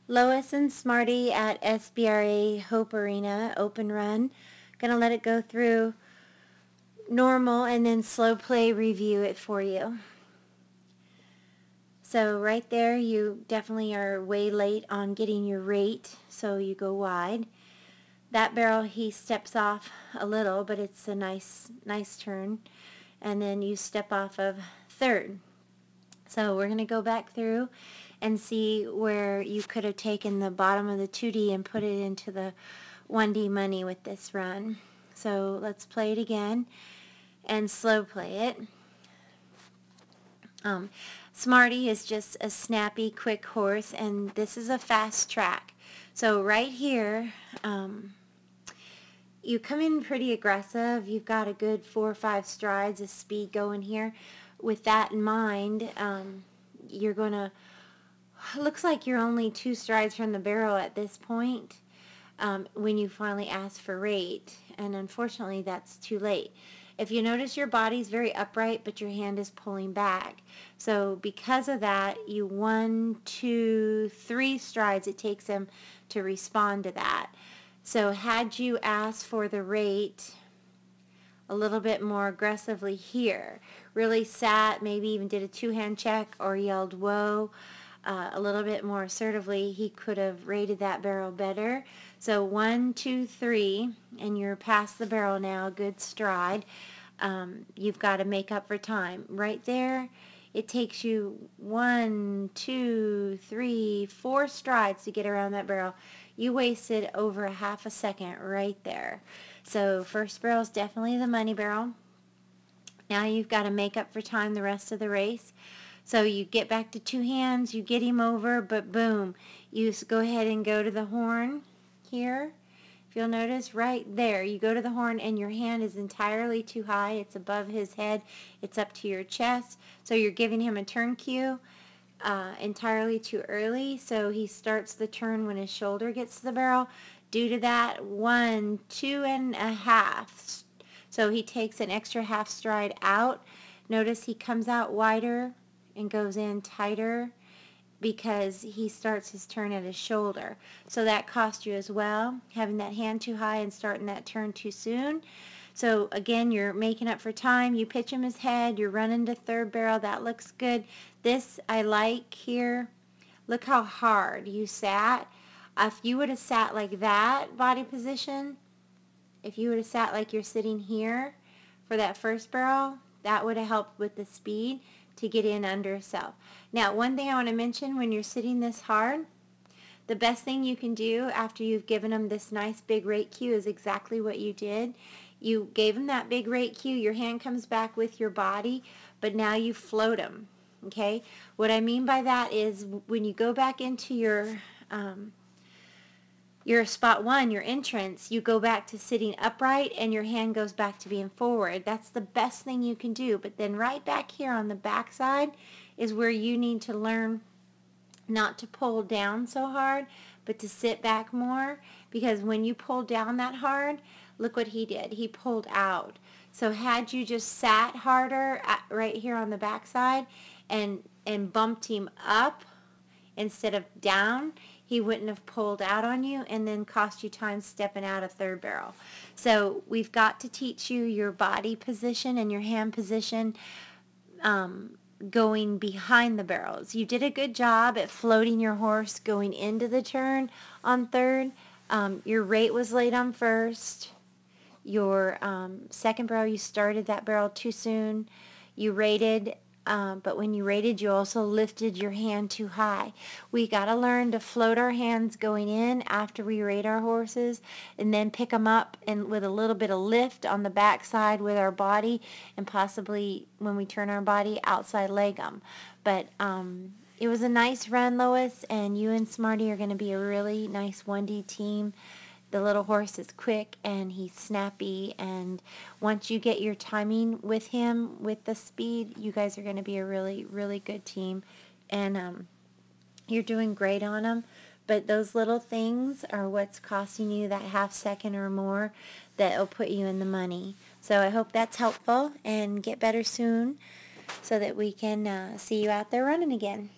Lois and Smarty at SBRA Hope Arena Open Run. Gonna let it go through normal and then slow play review it for you. So right there you definitely are way late on getting your rate, so you go wide. That barrel he steps off a little, but it's a nice turn, and then you step off of third. So we're going to go back through and see where you could have taken the bottom of the 2D and put it into the 1D money with this run. So let's play it again and slow play it. Smarty is just a snappy, quick horse, and this is a fast track. So right here, you come in pretty aggressive. You've got a good 4 or 5 strides of speed going here. With that in mind, you're going to, looks like you're only 2 strides from the barrel at this point when you finally ask for rate, and unfortunately that's too late. If you notice, your body's very upright, but your hand is pulling back. So because of that, you 1, 2, 3 strides it takes them to respond to that. So had you asked for the rate a little bit more aggressively here, really sat, maybe even did a 2-hand check or yelled whoa a little bit more assertively, he could have rated that barrel better. So 1, 2, 3, and you're past the barrel now, good stride. You've got to make up for time. Right there, it takes you 1, 2, 3, 4 strides to get around that barrel. You wasted over a half a second right there. So first barrel is definitely the money barrel. Now you've got to make up for time the rest of the race. So you get back to 2 hands, you get him over, but boom, you go ahead and go to the horn here. If you'll notice right there, you go to the horn and your hand is entirely too high. It's above his head. It's up to your chest. So you're giving him a turn cue entirely too early. So he starts the turn when his shoulder gets to the barrel. Due to that, 1, 2.5. So he takes an extra half stride out. Notice he comes out wider and goes in tighter because he starts his turn at his shoulder. So that cost you as well, having that hand too high and starting that turn too soon. So again, you're making up for time. You pitch him his head. You're running to third barrel. That looks good. This I like here. Look how hard you sat. If you would have sat like that body position, if you would have sat like you're sitting here for that first barrel, that would have helped with the speed to get in under himself. Now, one thing I want to mention, when you're sitting this hard, the best thing you can do after you've given him this nice big rate cue is exactly what you did. You gave him that big rate cue, your hand comes back with your body, but now you float him, okay? What I mean by that is when you go back into your spot 1, your entrance, you go back to sitting upright and your hand goes back to being forward. That's the best thing you can do. But then right back here on the back side is where you need to learn not to pull down so hard, but to sit back more, because when you pull down that hard, look what he did. He pulled out. So had you just sat harder right here on the back side and bumped him up instead of down, he wouldn't have pulled out on you and then cost you time stepping out of third barrel. So we've got to teach you your body position and your hand position going behind the barrels. You did a good job at floating your horse going into the turn on third. Your rate was late on first. Your second barrel, you started that barrel too soon. You rated, but when you rated, you also lifted your hand too high. We got to learn to float our hands going in after we rate our horses, and then pick them up and with a little bit of lift on the back side with our body, and possibly when we turn our body, outside leg them. But it was a nice run, Lois, and you and Smarty are going to be a really nice 1D team. The little horse is quick and he's snappy, and once you get your timing with him, with the speed, you guys are going to be a really, really good team, and you're doing great on him. But those little things are what's costing you that half second or more that will put you in the money. So I hope that's helpful, and get better soon so that we can see you out there running again.